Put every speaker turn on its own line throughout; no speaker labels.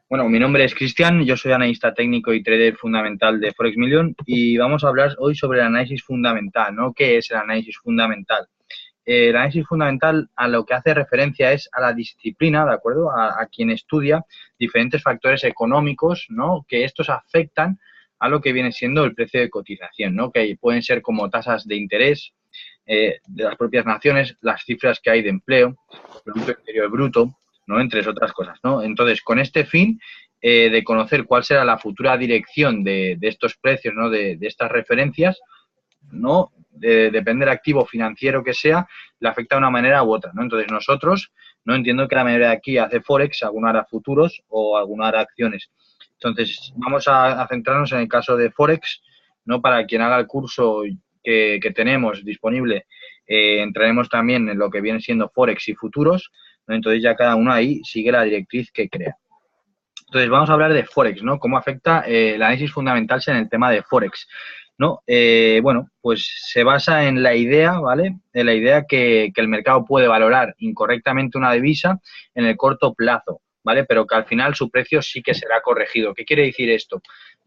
Bueno, mi nombre es Cristian, yo soy analista técnico y trader fundamental de Forex Million y vamos a hablar hoy sobre el análisis fundamental, ¿no? ¿Qué es el análisis fundamental? El análisis fundamental a lo que hace referencia es a la disciplina, ¿de acuerdo? A quien estudia diferentes factores económicos, ¿no? Que estos afectan a lo que viene siendo el precio de cotización, ¿no? Que pueden ser como tasas de interés de las propias naciones, las cifras que hay de empleo, Producto Interior Bruto, ¿no? Entre otras cosas, ¿no? Entonces, con este fin de conocer cuál será la futura dirección de estos precios, ¿no? De estas referencias, ¿no? Depende del activo financiero que sea, le afecta de una manera u otra, ¿no? Entonces, nosotros, no entiendo que la mayoría de aquí hace Forex, alguna hará futuros o alguna hará acciones. Entonces, vamos a centrarnos en el caso de Forex, ¿no? Para quien haga el curso que tenemos disponible, entraremos también en lo que viene siendo Forex y futuros, ¿no? Entonces ya cada uno ahí sigue la directriz que crea. Entonces vamos a hablar de Forex, ¿no? Cómo afecta el análisis fundamental en el tema de Forex, ¿no? Bueno, pues se basa en la idea, ¿vale? En la idea que el mercado puede valorar incorrectamente una divisa en el corto plazo, ¿vale? Pero que al final su precio sí que será corregido. ¿Qué quiere decir esto?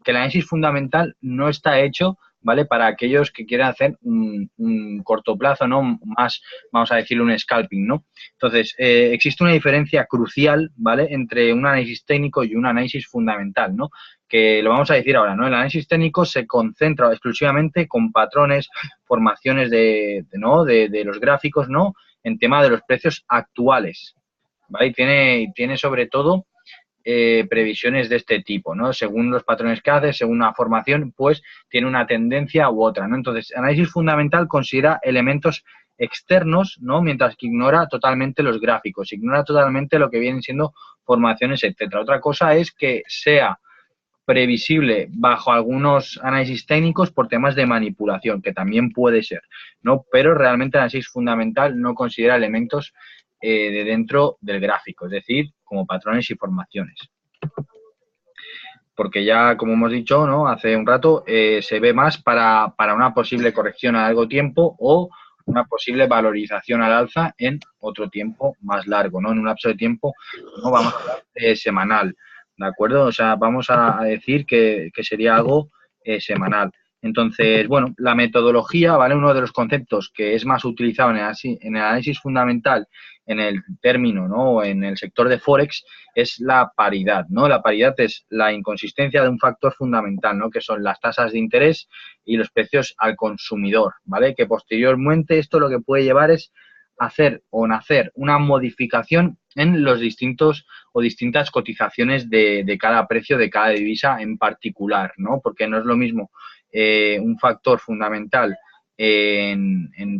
Que el análisis fundamental no está hecho, ¿vale? Para aquellos que quieran hacer un corto plazo, ¿no? Más, vamos a decirlo, un scalping, ¿no? Entonces, existe una diferencia crucial, ¿vale? Entre un análisis técnico y un análisis fundamental, ¿no? Que lo vamos a decir ahora, ¿no? El análisis técnico se concentra exclusivamente con patrones, formaciones ¿no? De los gráficos, ¿no? En tema de los precios actuales, ¿vale? Y tiene sobre todo previsiones de este tipo, ¿no? Según los patrones que hace, según una formación, pues tiene una tendencia u otra, ¿no? Entonces, análisis fundamental considera elementos externos, ¿no? Mientras que ignora totalmente los gráficos, ignora totalmente lo que vienen siendo formaciones, etcétera. Otra cosa es que sea previsible bajo algunos análisis técnicos por temas de manipulación, que también puede ser, ¿no? Pero realmente el análisis fundamental no considera elementos de dentro del gráfico, es decir, como patrones y formaciones. Porque ya, como hemos dicho, ¿no? Hace un rato, se ve más para una posible corrección a largo tiempo o una posible valorización al alza en otro tiempo más largo, ¿no? En un lapso de tiempo, no vamos a hablar semanal, ¿de acuerdo? O sea, vamos a decir que sería algo semanal. Entonces, bueno, la metodología, ¿vale? Uno de los conceptos que es más utilizado en el análisis fundamental, en el término, ¿no? En el sector de Forex, es la paridad, ¿no? La paridad es la inconsistencia de un factor fundamental, ¿no? Que son las tasas de interés y los precios al consumidor, ¿vale? Que posteriormente esto lo que puede llevar es hacer o nacer una modificación en los distintos o distintas cotizaciones de cada precio de cada divisa en particular, ¿no? Porque no es lo mismo un factor fundamental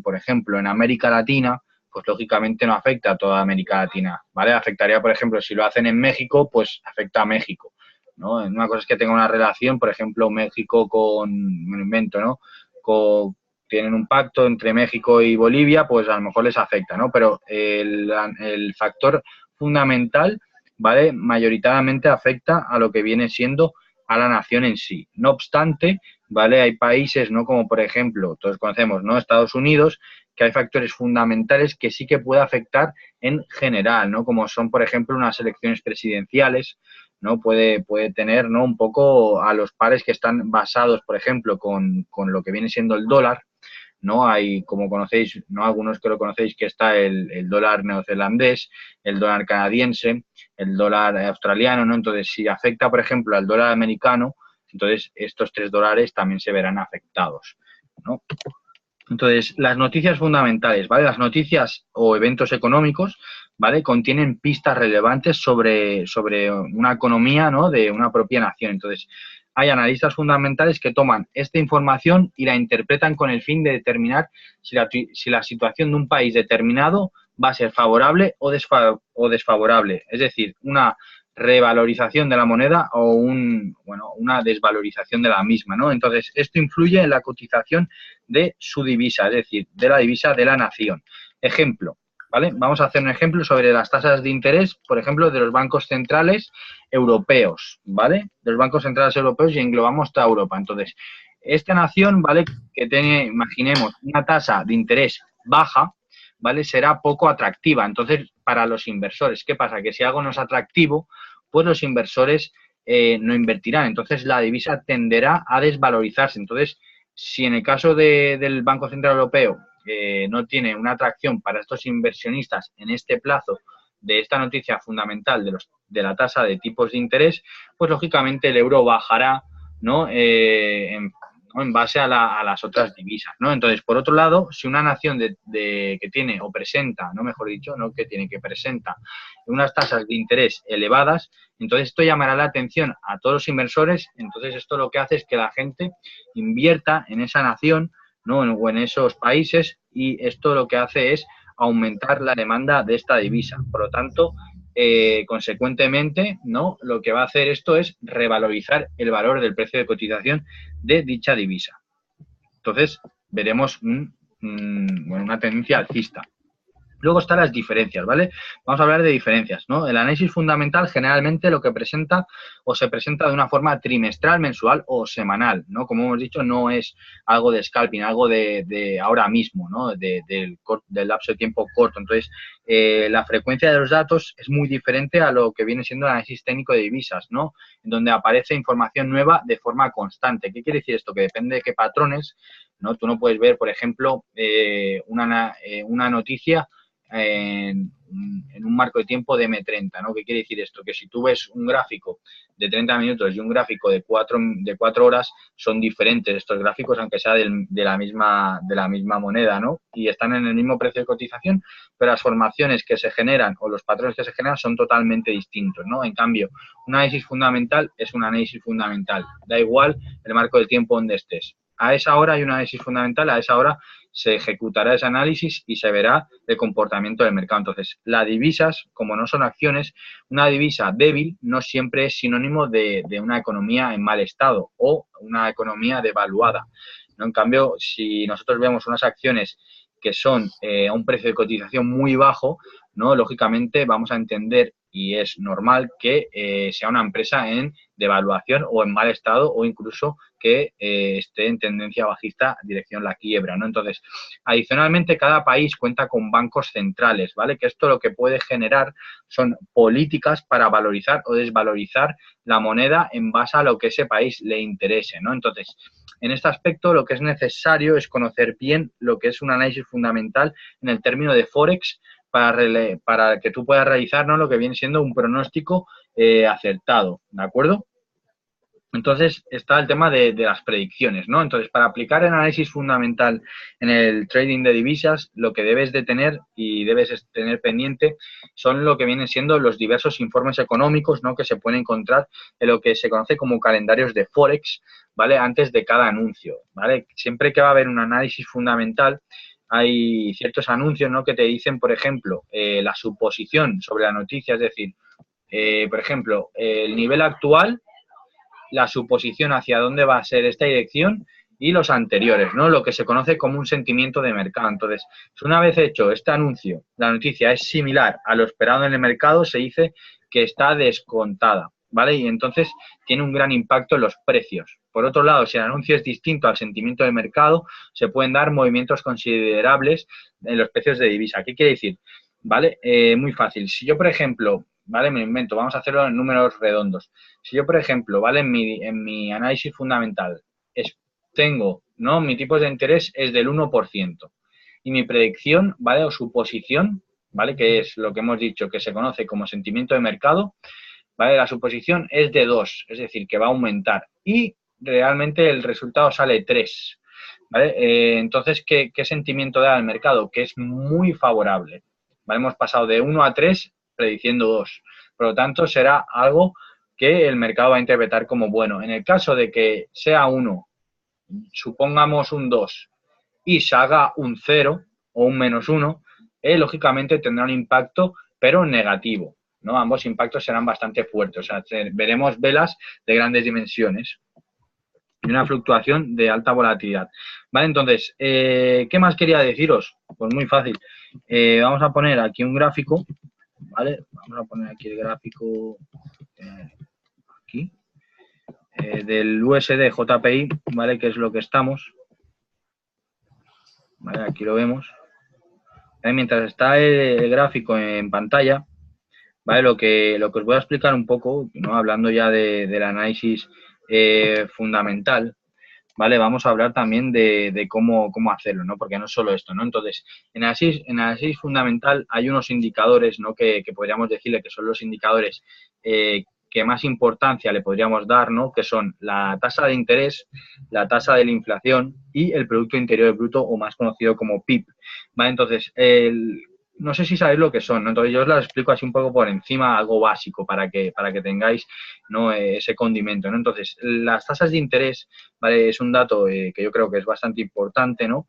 por ejemplo, en América Latina, pues lógicamente no afecta a toda América Latina, ¿vale? Afectaría, por ejemplo, si lo hacen en México, pues afecta a México, ¿no? Una cosa es que tenga una relación, por ejemplo, México con, me lo invento, ¿no? Tienen un pacto entre México y Bolivia, pues a lo mejor les afecta, ¿no? Pero el factor fundamental, ¿vale? Mayoritariamente afecta a lo que viene siendo a la nación en sí. No obstante, ¿vale? Hay países, ¿no? Como por ejemplo, todos conocemos, ¿no? Estados Unidos, que hay factores fundamentales que sí que puede afectar en general, ¿no? Como son, por ejemplo, unas elecciones presidenciales, ¿no? Puede tener, ¿no? Un poco a los pares que están basados, por ejemplo, con lo que viene siendo el dólar, ¿no? Hay, como conocéis, ¿no? Algunos que lo conocéis, que está el dólar neozelandés, el dólar canadiense, el dólar australiano, ¿no? Entonces, si afecta, por ejemplo, al dólar americano, entonces estos tres dólares también se verán afectados, ¿no? Entonces, las noticias fundamentales, ¿vale? Las noticias o eventos económicos, ¿vale? Contienen pistas relevantes sobre una economía, ¿no? De una propia nación. Entonces, hay analistas fundamentales que toman esta información y la interpretan con el fin de determinar si la situación de un país determinado va a ser favorable o desfavorable. Es decir, una revalorización de la moneda o una desvalorización de la misma, ¿no? Entonces, esto influye en la cotización de su divisa, es decir, de la divisa de la nación. Ejemplo, ¿vale? Vamos a hacer un ejemplo sobre las tasas de interés, por ejemplo, de los bancos centrales europeos, ¿vale? De los bancos centrales europeos y englobamos toda Europa. Entonces, esta nación, ¿vale? Que tiene, imaginemos, una tasa de interés baja, ¿vale? Será poco atractiva. Entonces, para los inversores, ¿qué pasa? Que si algo no es atractivo, pues los inversores no invertirán. Entonces la divisa tenderá a desvalorizarse. Entonces, si en el caso del Banco Central Europeo no tiene una atracción para estos inversionistas en este plazo de esta noticia fundamental de la tasa de tipos de interés, pues lógicamente el euro bajará, ¿no? En base a las otras divisas, ¿no? Entonces, por otro lado, si una nación que tiene o presenta, no mejor dicho, no que tiene, que presenta unas tasas de interés elevadas, entonces esto llamará la atención a todos los inversores. Entonces esto lo que hace es que la gente invierta en esa nación, ¿no? O en esos países, y esto lo que hace es aumentar la demanda de esta divisa. Por lo tanto, consecuentemente, ¿no? Lo que va a hacer esto es revalorizar el valor del precio de cotización de dicha divisa. Entonces, veremos una tendencia alcista. Luego están las diferencias, ¿vale? Vamos a hablar de diferencias, ¿no? El análisis fundamental generalmente lo que presenta o se presenta de una forma trimestral, mensual o semanal, ¿no? Como hemos dicho, no es algo de scalping, algo de ahora mismo, ¿no? Del lapso de tiempo corto. Entonces, la frecuencia de los datos es muy diferente a lo que viene siendo el análisis técnico de divisas, ¿no? En donde aparece información nueva de forma constante. ¿Qué quiere decir esto? Que depende de qué patrones, ¿no? Tú no puedes ver, por ejemplo, una noticia en un marco de tiempo de M30, ¿no? ¿Qué quiere decir esto? Que si tú ves un gráfico de 30 minutos y un gráfico de 4 horas, son diferentes estos gráficos, aunque sea de la misma moneda, ¿no? Y están en el mismo precio de cotización, pero las formaciones que se generan o los patrones que se generan son totalmente distintos, ¿no? En cambio, un análisis fundamental es un análisis fundamental. Da igual el marco de tiempo donde estés. A esa hora hay un análisis fundamental, a esa hora se ejecutará ese análisis y se verá el comportamiento del mercado. Entonces, las divisas, como no son acciones, una divisa débil no siempre es sinónimo de una economía en mal estado o una economía devaluada, ¿no? En cambio, si nosotros vemos unas acciones que son a un precio de cotización muy bajo, ¿no? Lógicamente vamos a entender, y es normal, que sea una empresa en devaluación o en mal estado, o incluso que esté en tendencia bajista dirección la quiebra, ¿no? Entonces, adicionalmente, cada país cuenta con bancos centrales, ¿vale? Que esto lo que puede generar son políticas para valorizar o desvalorizar la moneda en base a lo que ese país le interese, ¿no? Entonces, en este aspecto lo que es necesario es conocer bien lo que es un análisis fundamental en el término de Forex para que tú puedas realizar, ¿no? Lo que viene siendo un pronóstico acertado, ¿de acuerdo? Entonces está el tema de las predicciones, ¿no? Entonces, para aplicar el análisis fundamental en el trading de divisas, lo que debes de tener y debes tener pendiente son lo que vienen siendo los diversos informes económicos, ¿no? Que se pueden encontrar en lo que se conoce como calendarios de Forex, ¿vale? Antes de cada anuncio, ¿vale? Siempre que va a haber un análisis fundamental, hay ciertos anuncios, ¿no? Que te dicen, por ejemplo, la suposición sobre la noticia, es decir, por ejemplo, el nivel actual, la suposición hacia dónde va a ser esta dirección y los anteriores, ¿no? Lo que se conoce como un sentimiento de mercado. Entonces, una vez hecho este anuncio, la noticia es similar a lo esperado en el mercado, se dice que está descontada, ¿vale? Y entonces tiene un gran impacto en los precios. Por otro lado, si el anuncio es distinto al sentimiento de mercado, se pueden dar movimientos considerables en los precios de divisa. ¿Qué quiere decir? ¿Vale? Muy fácil. Si yo, por ejemplo, ¿vale? Me invento, vamos a hacerlo en números redondos. Si yo, por ejemplo, ¿vale? En mi análisis fundamental tengo, ¿no? Mi tipo de interés es del 1% y mi predicción, ¿vale? O suposición, ¿vale? Que es lo que hemos dicho, que se conoce como sentimiento de mercado, ¿vale? La suposición es de 2, es decir, que va a aumentar y realmente el resultado sale 3, ¿vale? Entonces, ¿qué sentimiento da el mercado? Que es muy favorable, ¿vale? Hemos pasado de 1 a 3 prediciendo 2. Por lo tanto, será algo que el mercado va a interpretar como bueno. En el caso de que sea 1, supongamos un 2 y se haga un 0 o un -1, lógicamente tendrá un impacto, pero negativo, ¿no? Ambos impactos serán bastante fuertes. O sea, veremos velas de grandes dimensiones y una fluctuación de alta volatilidad. ¿Vale? Entonces, ¿qué más quería deciros? Pues muy fácil. Vamos a poner aquí un gráfico, ¿vale? Vamos a poner aquí el gráfico aquí del USD JPY, ¿vale? Que es lo que estamos. ¿Vale? Aquí lo vemos. Mientras está el gráfico en pantalla, ¿vale? Lo que os voy a explicar un poco, ¿no? Hablando ya del análisis fundamental, ¿vale? Vamos a hablar también de cómo hacerlo, ¿no? Porque no es solo esto, ¿no? Entonces, en análisis fundamental hay unos indicadores, ¿no? Que podríamos decirle que son los indicadores que más importancia le podríamos dar, ¿no? Que son la tasa de interés, la tasa de la inflación y el Producto Interior Bruto, o más conocido como PIB, ¿vale? Entonces, no sé si sabéis lo que son, ¿no? Entonces yo os las explico así un poco por encima, algo básico, para que tengáis, ¿no? Ese condimento, ¿no? Entonces, las tasas de interés, ¿vale? Es un dato que yo creo que es bastante importante, ¿no?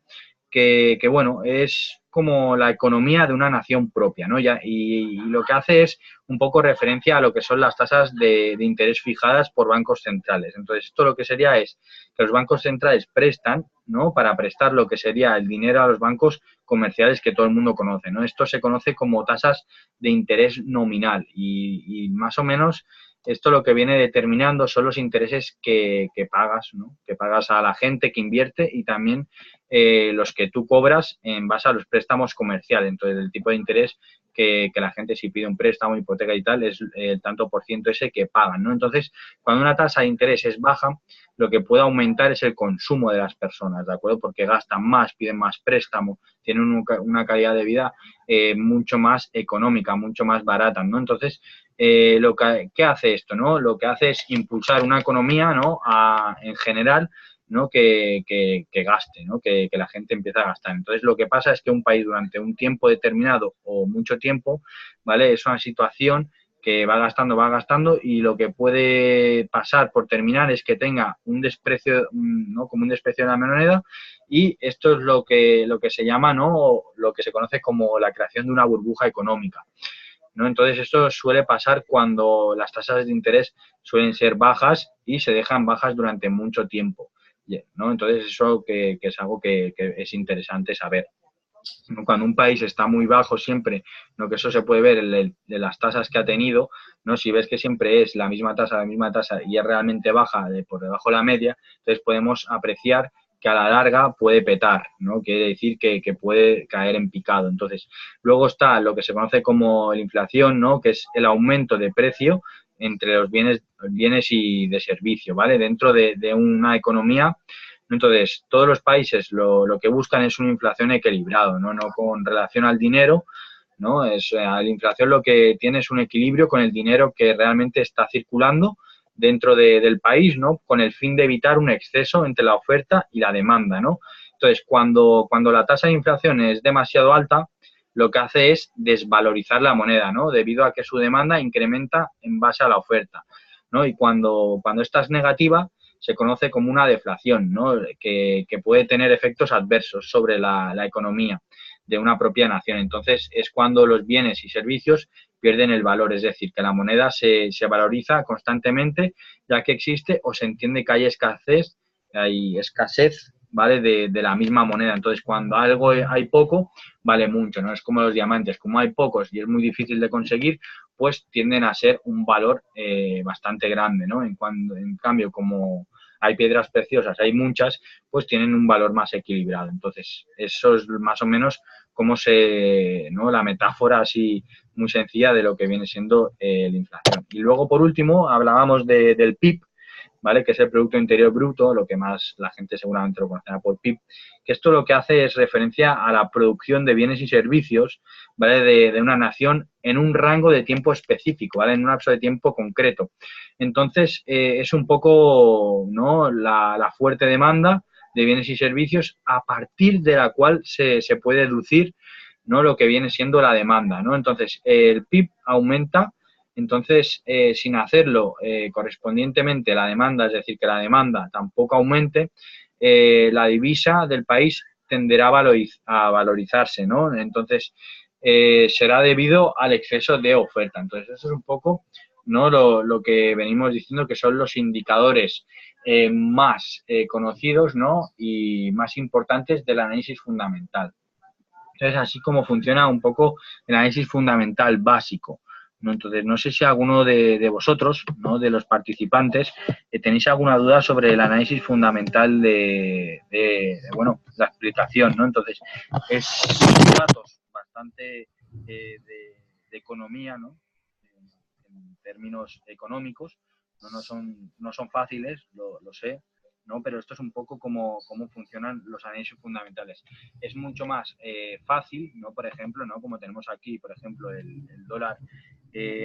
Que, bueno, es como la economía de una nación propia, ¿no? Y lo que hace es un poco referencia a lo que son las tasas de interés fijadas por bancos centrales. Entonces, esto lo que sería es que los bancos centrales prestan, ¿no? Para prestar lo que sería el dinero a los bancos comerciales que todo el mundo conoce, ¿no? Esto se conoce como tasas de interés nominal y más o menos esto lo que viene determinando son los intereses que pagas, ¿no? Que pagas a la gente que invierte y también los que tú cobras en base a los préstamos comerciales. Entonces, el tipo de interés que la gente si pide un préstamo, hipoteca y tal, es el tanto por ciento ese que pagan, ¿no? Entonces, cuando una tasa de interés es baja, lo que puede aumentar es el consumo de las personas, ¿de acuerdo? Porque gastan más, piden más préstamo, tienen una calidad de vida mucho más económica, mucho más barata, ¿no? Entonces, ¿qué hace esto, no? Lo que hace es impulsar una economía, ¿no? En general, ¿no? Que gaste, ¿no? Que la gente empiece a gastar. Entonces, lo que pasa es que un país durante un tiempo determinado o mucho tiempo, ¿vale? Es una situación que va gastando y lo que puede pasar por terminar es que tenga un desprecio, ¿no? Como un desprecio de la moneda, y esto es lo que se llama, ¿no? Lo que se conoce como la creación de una burbuja económica, ¿no? Entonces, esto suele pasar cuando las tasas de interés suelen ser bajas y se dejan bajas durante mucho tiempo, ¿no? Entonces, eso que es algo que es interesante saber. Cuando un país está muy bajo siempre, ¿no? Que eso se puede ver de las tasas que ha tenido, ¿no? Si ves que siempre es la misma tasa y es realmente baja por debajo de la media, entonces podemos apreciar que a la larga puede petar, ¿no? Quiere decir que puede caer en picado. Entonces, luego está lo que se conoce como la inflación, ¿no? Que es el aumento de precio entre los bienes y de servicio, ¿vale? Dentro de una economía. Entonces, todos los países lo que buscan es una inflación equilibrada, ¿no? No con relación al dinero, ¿no? La inflación lo que tiene es un equilibrio con el dinero que realmente está circulando dentro del país, ¿no? Con el fin de evitar un exceso entre la oferta y la demanda, ¿no? Entonces, cuando la tasa de inflación es demasiado alta, lo que hace es desvalorizar la moneda, ¿no? Debido a que su demanda incrementa en base a la oferta, ¿no? Y cuando esta es negativa, se conoce como una deflación, ¿no? Que puede tener efectos adversos sobre la economía de una propia nación. Entonces, es cuando los bienes y servicios pierden el valor, es decir, que la moneda se valoriza constantemente, ya que existe o se entiende que hay escasez, ¿vale? De la misma moneda. Entonces, cuando algo hay poco, vale mucho, ¿no? Es como los diamantes, como hay pocos y es muy difícil de conseguir, pues tienden a ser un valor bastante grande, ¿no? En cambio, como hay piedras preciosas, hay muchas, pues tienen un valor más equilibrado. Entonces, eso es más o menos como ¿no? La metáfora así muy sencilla de lo que viene siendo la inflación. Y luego, por último, hablábamos del PIB, ¿vale? Que es el Producto Interior Bruto, lo que más la gente seguramente lo conocerá por PIB, que esto lo que hace es referencia a la producción de bienes y servicios, ¿vale? De una nación en un rango de tiempo específico, ¿vale? En un lapso de tiempo concreto. Entonces, es un poco, ¿no? La fuerte demanda de bienes y servicios a partir de la cual se puede deducir, ¿no? Lo que viene siendo la demanda, ¿no? Entonces, el PIB aumenta. Entonces, sin hacerlo correspondientemente la demanda, es decir, que la demanda tampoco aumente, la divisa del país tenderá a valorizarse, ¿no? Entonces, será debido al exceso de oferta. Entonces, eso es un poco, ¿no? Lo que venimos diciendo que son los indicadores más conocidos, ¿no? Y más importantes del análisis fundamental. Entonces, así como funciona un poco el análisis fundamental básico, ¿no? Entonces, no sé si alguno de vosotros, ¿no? De los participantes, tenéis alguna duda sobre el análisis fundamental bueno, la explicación, ¿no? Entonces, son datos bastante de economía, ¿no? términos económicos, no son fáciles, lo sé, ¿no? Pero esto es un poco cómo funcionan los análisis fundamentales. Es mucho más fácil, ¿no? Por ejemplo, ¿no? Como tenemos aquí, por ejemplo, el dólar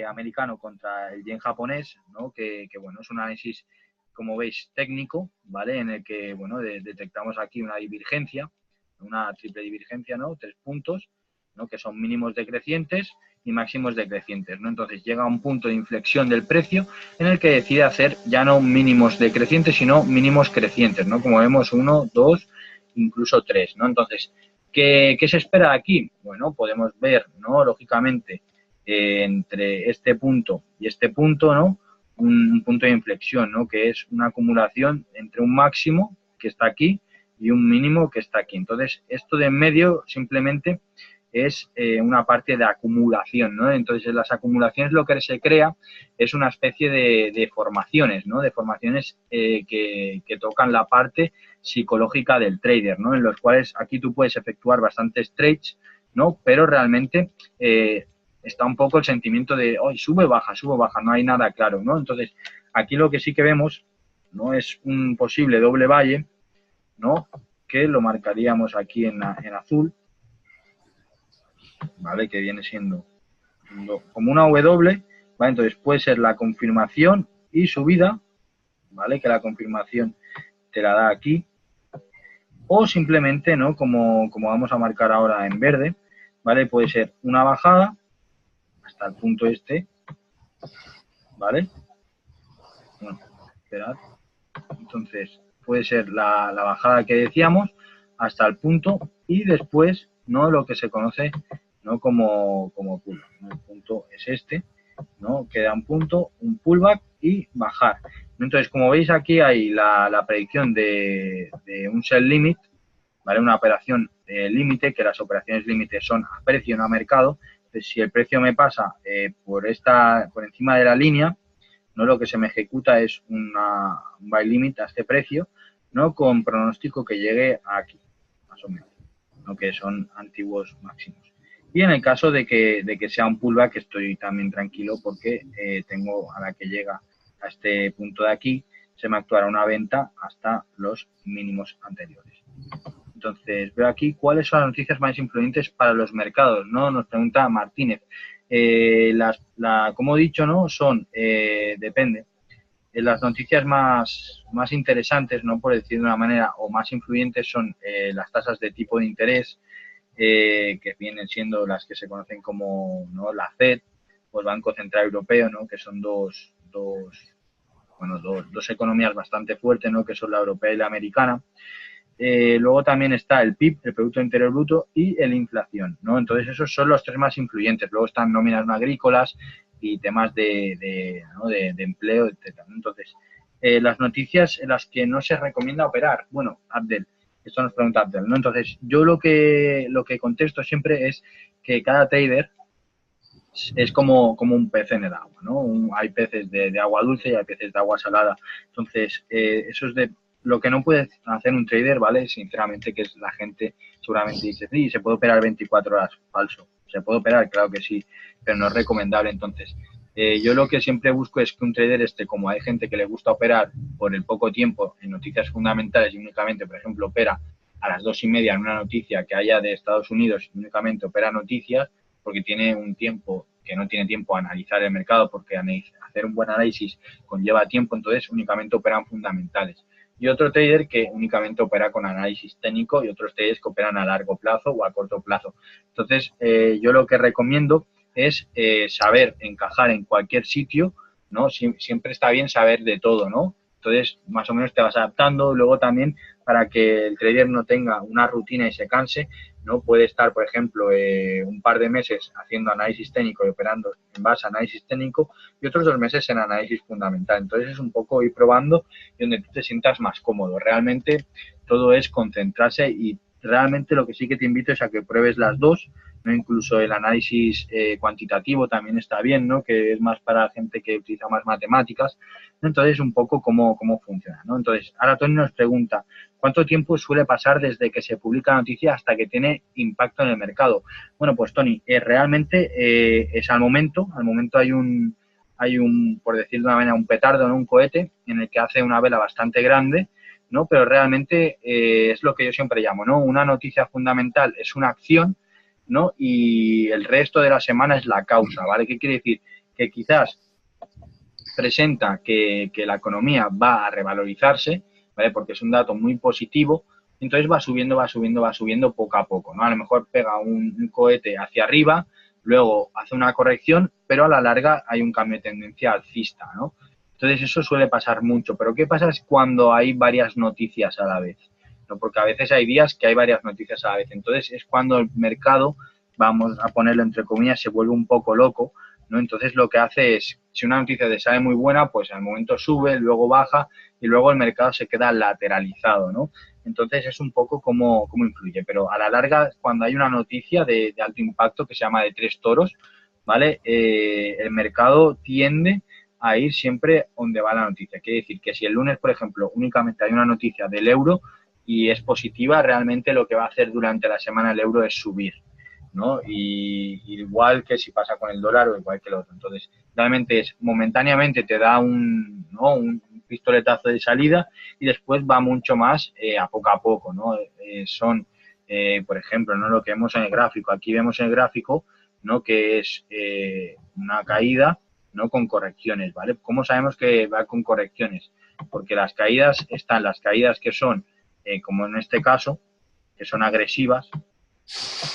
americano contra el yen japonés, ¿no? Bueno, es un análisis, como veis, técnico, ¿vale? En el que, bueno, detectamos aquí una divergencia, una triple divergencia, ¿no? 3 puntos, ¿no? Que son mínimos decrecientes y máximos decrecientes, ¿no? Entonces llega a un punto de inflexión del precio en el que decide hacer ya no mínimos decrecientes, sino mínimos crecientes, ¿no? Como vemos, 1, 2, incluso 3, ¿no? Entonces, ¿qué se espera aquí? Bueno, podemos ver, ¿no? Lógicamente, entre este punto y este punto, ¿no? Un punto de inflexión, ¿no? Que es una acumulación entre un máximo que está aquí y un mínimo que está aquí. Entonces, esto de en medio simplemente es una parte de acumulación, ¿no? Entonces, en las acumulaciones lo que se crea es una especie de formaciones, ¿no? De formaciones que tocan la parte psicológica del trader, ¿no? En los cuales aquí tú puedes efectuar bastantes trades, ¿no? Pero realmente está un poco el sentimiento de, oh, sube, baja, no hay nada claro, ¿no? Entonces, aquí lo que sí que vemos, ¿no? Es un posible doble valle, ¿no? Que lo marcaríamos aquí en azul, ¿vale? Que viene siendo como una W, ¿vale? Entonces puede ser la confirmación y subida, ¿vale? Que la confirmación te la da aquí. O simplemente, ¿no? Como vamos a marcar ahora en verde, ¿vale? Puede ser una bajada hasta el punto este, ¿vale? Bueno, esperad. Entonces, puede ser la bajada que decíamos hasta el punto y después, ¿no? Lo que se conoce, ¿no? Como pullback, ¿no? El punto es este, ¿no? Queda un punto, un pullback y bajar. Entonces, como veis aquí hay la predicción de un sell limit, ¿vale? Una operación límite, que las operaciones límite son a precio, no a mercado. Entonces, si el precio me pasa por encima de la línea, ¿no? Lo que se me ejecuta es un buy limit a este precio, ¿no? Con pronóstico que llegue aquí, más o menos, ¿no? Que son antiguos máximos. Y en el caso de que sea un pullback, estoy también tranquilo porque tengo a la que llega a este punto de aquí, se me actuará una venta hasta los mínimos anteriores. Entonces, veo aquí cuáles son las noticias más influyentes para los mercados, ¿no? Nos pregunta Martínez. Como he dicho, ¿no? Son, depende. Las noticias más interesantes, ¿no? Por decir de una manera, o más influyentes son las tasas de tipo de interés, que vienen siendo las que se conocen como, ¿no? La FED o el Banco Central Europeo, ¿no? Que son dos economías bastante fuertes, ¿no? Que son la europea y la americana. Luego también está el PIB, el Producto Interior Bruto, y la inflación, ¿no? Entonces, esos son los tres más influyentes. Luego están nóminas no agrícolas y temas de empleo, etcétera. Entonces, las noticias en las que no se recomienda operar. Bueno, Abdel, esto nos pregunta Abdel, ¿no? Entonces, yo lo que contesto siempre es que cada trader es como un pez en el agua, ¿no? Hay peces de agua dulce y hay peces de agua salada. Entonces, eso es de lo que no puede hacer un trader, ¿vale? Sinceramente, que es la gente seguramente dice, sí, se puede operar 24 horas. Falso. Se puede operar, claro que sí, pero no es recomendable. Entonces, yo lo que siempre busco es que un trader esté, como hay gente que le gusta operar por el poco tiempo en noticias fundamentales y únicamente, por ejemplo, opera a las 2:30 en una noticia que haya de Estados Unidos y únicamente opera noticias, porque tiene un tiempo que no tiene tiempo a analizar el mercado, porque hacer un buen análisis conlleva tiempo, entonces únicamente operan fundamentales. Y otro trader que únicamente opera con análisis técnico y otros traders que operan a largo plazo o a corto plazo. Entonces, yo lo que recomiendo es saber encajar en cualquier sitio, ¿no? Siempre está bien saber de todo, ¿no? Entonces, más o menos te vas adaptando. Luego también, para que el trader no tenga una rutina y se canse, ¿no? Puede estar, por ejemplo, un par de meses haciendo análisis técnico y operando en base a análisis técnico y otros 2 meses en análisis fundamental. Entonces, es un poco ir probando y donde tú te sientas más cómodo. Realmente, todo es concentrarse y realmente lo que sí que te invito es a que pruebes las dos, ¿no? Incluso el análisis cuantitativo también está bien, ¿no? Que es más para gente que utiliza más matemáticas. Entonces, un poco cómo funciona, ¿no? Entonces, ahora Tony nos pregunta, ¿cuánto tiempo suele pasar desde que se publica la noticia hasta que tiene impacto en el mercado? Bueno, pues Tony, realmente es al momento hay hay un, por decirlo de una manera, un petardo, ¿no? Un cohete en el que hace una vela bastante grande, ¿no? Pero realmente es lo que yo siempre llamo, ¿no? Una noticia fundamental es una acción, ¿no? Y el resto de la semana es la causa, ¿vale? ¿Qué quiere decir? Que quizás presenta que la economía va a revalorizarse, ¿vale? Porque es un dato muy positivo, entonces va subiendo, va subiendo, va subiendo poco a poco, ¿no? A lo mejor pega un cohete hacia arriba, luego hace una corrección, pero a la larga hay un cambio de tendencia alcista, ¿no? Entonces eso suele pasar mucho, pero ¿qué pasa es cuando hay varias noticias a la vez? ¿No? Porque a veces hay días que hay varias noticias a la vez, entonces es cuando el mercado, vamos a ponerlo entre comillas, se vuelve un poco loco, ¿no? Entonces lo que hace es, si una noticia te sale muy buena, pues al momento sube, luego baja y luego el mercado se queda lateralizado, ¿no? Entonces es un poco cómo influye, pero a la larga, cuando hay una noticia de alto impacto que se llama de tres toros, ¿vale? El mercado tiende a ir siempre donde va la noticia. Quiere decir que si el lunes, por ejemplo, únicamente hay una noticia del euro y es positiva, realmente lo que va a hacer durante la semana el euro es subir, ¿no? Y igual que si pasa con el dólar o igual que el otro. Entonces, realmente es momentáneamente te da ¿no? un pistoletazo de salida y después va mucho más a poco, ¿no? Por ejemplo, ¿no? Lo que vemos en el gráfico. Aquí vemos en el gráfico, ¿no? Que es una caída, ¿no? Con correcciones, ¿vale? ¿Cómo sabemos que va con correcciones? Porque las caídas están las caídas que son, como en este caso, que son agresivas,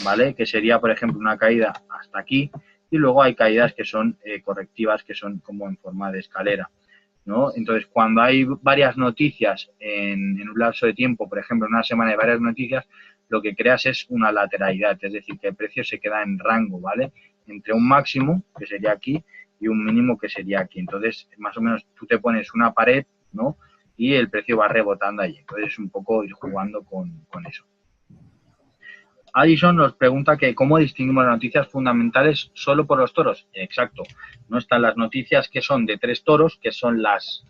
¿vale? Que sería, por ejemplo, una caída hasta aquí y luego hay caídas que son correctivas, que son como en forma de escalera, ¿no? Entonces, cuando hay varias noticias en un lapso de tiempo, por ejemplo, en una semana de varias noticias, lo que creas es una lateralidad, es decir, que el precio se queda en rango, ¿vale? Entre un máximo, que sería aquí, y un mínimo, que sería aquí. Entonces, más o menos tú te pones una pared, ¿no? Y el precio va rebotando allí. Entonces, es un poco ir jugando con eso. Addison nos pregunta que cómo distinguimos las noticias fundamentales solo por los toros. Exacto. No están las noticias que son de tres toros, que son las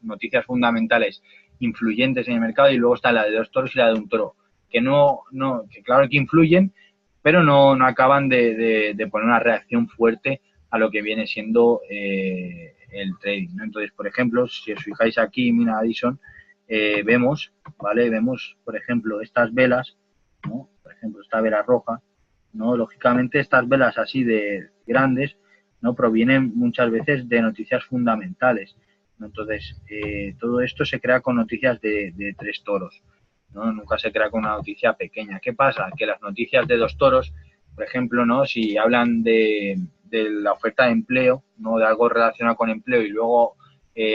noticias fundamentales influyentes en el mercado, y luego está la de dos toros y la de un toro, que que claro que influyen, pero no acaban de poner una reacción fuerte a lo que viene siendo el trading, ¿no? Entonces, por ejemplo, si os fijáis aquí, mira, Addison, vemos, ¿vale? Vemos, por ejemplo, estas velas, ¿no? Por ejemplo, esta vela roja, ¿no? Lógicamente estas velas así de grandes, ¿no? Provienen muchas veces de noticias fundamentales, ¿no? Entonces, todo esto se crea con noticias de tres toros, ¿no? Nunca se crea con una noticia pequeña. ¿Qué pasa? Que las noticias de dos toros, por ejemplo, ¿no? Si hablan de la oferta de empleo, ¿no? De algo relacionado con empleo y luego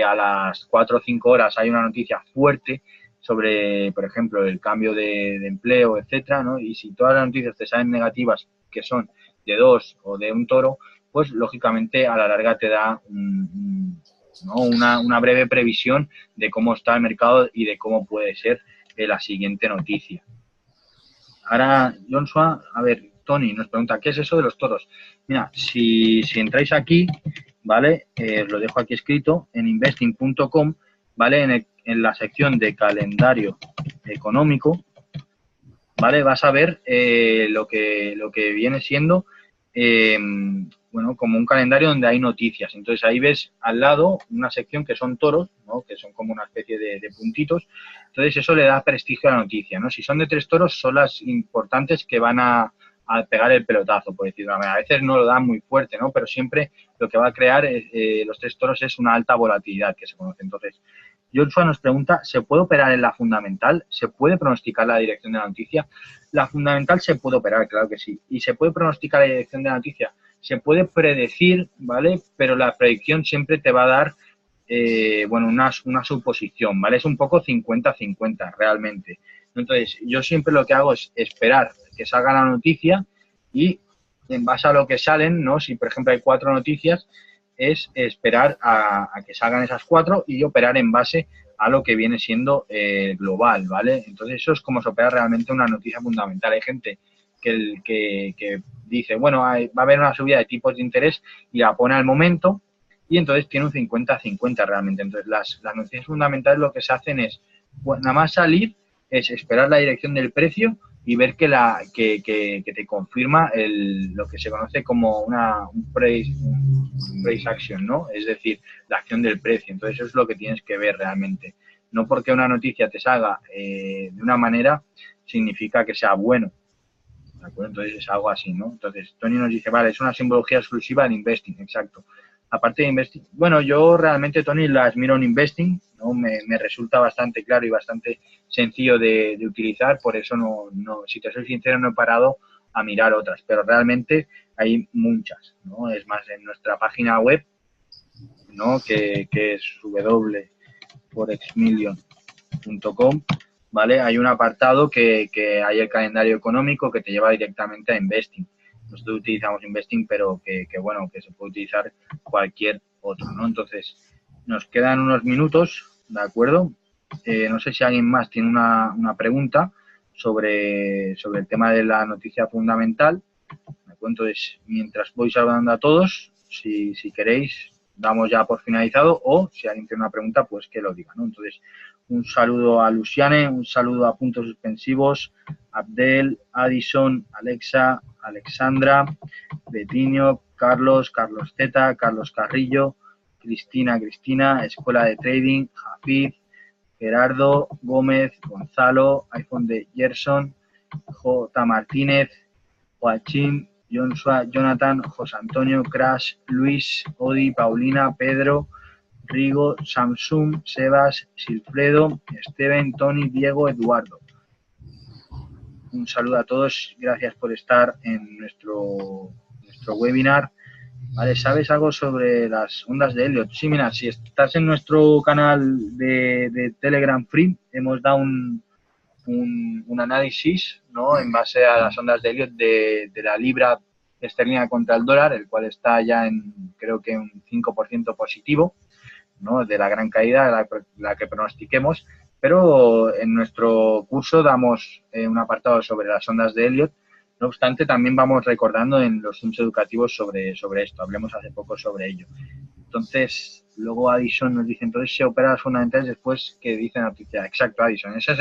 a las 4 o 5 horas hay una noticia fuerte sobre, por ejemplo, el cambio de empleo, etcétera, ¿no? Y si todas las noticias te salen negativas, que son de dos o de un toro, pues lógicamente a la larga te da ¿no? una breve previsión de cómo está el mercado y de cómo puede ser la siguiente noticia. Ahora, Joshua, a ver, Tony nos pregunta, ¿qué es eso de los toros? Mira, si entráis aquí, ¿vale? Os lo dejo aquí escrito en investing.com, ¿vale? En la sección de calendario económico, ¿vale? Vas a ver lo que viene siendo, bueno, como un calendario donde hay noticias. Entonces ahí ves al lado una sección que son toros, ¿no? Que son como una especie de puntitos. Entonces eso le da prestigio a la noticia, ¿no? Si son de tres toros, son las importantes que van a pegar el pelotazo, por decirlo de una manera. A veces no lo dan muy fuerte, ¿no? Pero siempre lo que va a crear los tres toros es una alta volatilidad, que se conoce. Entonces, Joshua nos pregunta, ¿se puede operar en la fundamental? ¿Se puede pronosticar la dirección de la noticia? La fundamental se puede operar, claro que sí. ¿Y se puede pronosticar la dirección de la noticia? Se puede predecir, ¿vale? Pero la predicción siempre te va a dar, bueno, una suposición, ¿vale? Es un poco 50-50 realmente. Entonces, yo siempre lo que hago es esperar que salga la noticia y en base a lo que salen, ¿no? Si, por ejemplo, hay 4 noticias, es esperar a que salgan esas 4 y operar en base a lo que viene siendo global, ¿vale? Entonces, eso es como se opera realmente una noticia fundamental. Hay gente que dice, bueno, va a haber una subida de tipos de interés y la pone al momento y entonces tiene un 50-50 realmente. Entonces, las noticias fundamentales lo que se hacen es, bueno, nada más salir, es esperar la dirección del precio y ver que te confirma lo que se conoce como un price action, ¿no? Es decir, la acción del precio. Entonces, eso es lo que tienes que ver realmente. No porque una noticia te salga de una manera, significa que sea bueno. ¿De acuerdo? Entonces, es algo así, ¿no? Entonces, Tony nos dice, vale, es una simbología exclusiva en Investing, exacto. Aparte de Investing, bueno, yo realmente, Tony, las miro en Investing, ¿no? Me resulta bastante claro y bastante sencillo de utilizar, por eso no, si te soy sincero, no he parado a mirar otras, pero realmente hay muchas, ¿no? Es más, en nuestra página web, ¿no? Que es www.forexmillion.com, ¿vale? Hay un apartado que hay el calendario económico que te lleva directamente a Investing. Nosotros utilizamos Investing, pero que bueno, que se puede utilizar cualquier otro, ¿no? Entonces, nos quedan unos minutos, ¿de acuerdo? No sé si alguien más tiene una pregunta sobre el tema de la noticia fundamental. ¿De acuerdo? Entonces, mientras voy saludando a todos, si queréis, damos ya por finalizado, o si alguien tiene una pregunta, pues que lo diga, ¿no? Entonces, un saludo a Luciane, un saludo a Puntos Suspensivos, Abdel, Addison, Alexa, Alexandra, Betinho, Carlos Zeta, Carlos Carrillo, Cristina, Escuela de Trading, Jafid, Gerardo, Gómez, Gonzalo, iPhone de Gerson, J. Martínez, Joaquín, Jonathan, José Antonio, Crash, Luis, Odi, Paulina, Pedro, Rigo, Samsung, Sebas, Silfredo, Steven, Tony, Diego, Eduardo. Un saludo a todos, gracias por estar en nuestro webinar. Vale, ¿sabes algo sobre las ondas de Elliot? Sí, mira, si estás en nuestro canal de Telegram Free, hemos dado un análisis, ¿no? En base a las ondas de Elliot de la libra esterlina contra el dólar, el cual está ya en, creo que un 5% positivo, ¿no? De la gran caída, la que pronostiquemos, pero en nuestro curso damos un apartado sobre las ondas de Elliot. No obstante, también vamos recordando en los Zooms educativos sobre esto. Hablemos hace poco sobre ello. Entonces, luego Addison nos dice, entonces se opera las fundamentales después que dice la noticia. Exacto, Addison. Ese es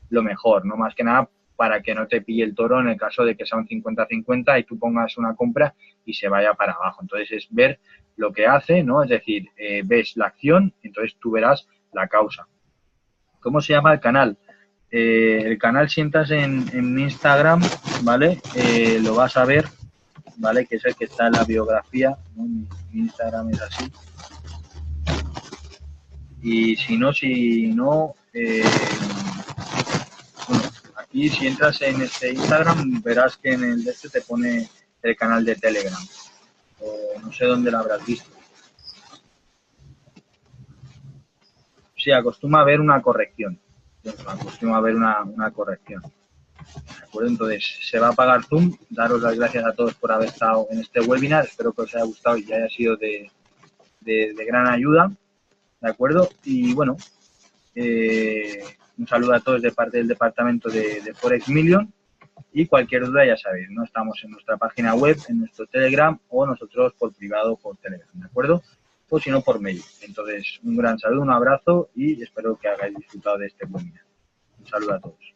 lo mejor, ¿no? Más que nada para que no te pille el toro en el caso de que sea un 50-50 y tú pongas una compra y se vaya para abajo. Entonces, es ver lo que hace, ¿no? Es decir, ves la acción, entonces tú verás la causa. ¿Cómo se llama el canal? El canal, si entras en mi Instagram, ¿vale? Lo vas a ver, ¿vale? Que es el que está en la biografía, ¿no? Mi Instagram es así. Y si no, bueno, aquí si entras en este Instagram, verás que en el de este te pone el canal de Telegram. O no sé dónde lo habrás visto. Sí, acostumbra a haber una corrección. Acostumbra a haber una corrección. ¿De acuerdo? Entonces, se va a apagar Zoom. Daros las gracias a todos por haber estado en este webinar. Espero que os haya gustado y haya sido de gran ayuda. ¿De acuerdo? Y bueno, un saludo a todos de parte del departamento de Forex Million. Y cualquier duda, ya sabéis, ¿no? Estamos en nuestra página web, en nuestro Telegram o nosotros por privado por Telegram, ¿de acuerdo? O si no, por mail. Entonces, un gran saludo, un abrazo y espero que hayáis disfrutado de este webinar. Un saludo a todos.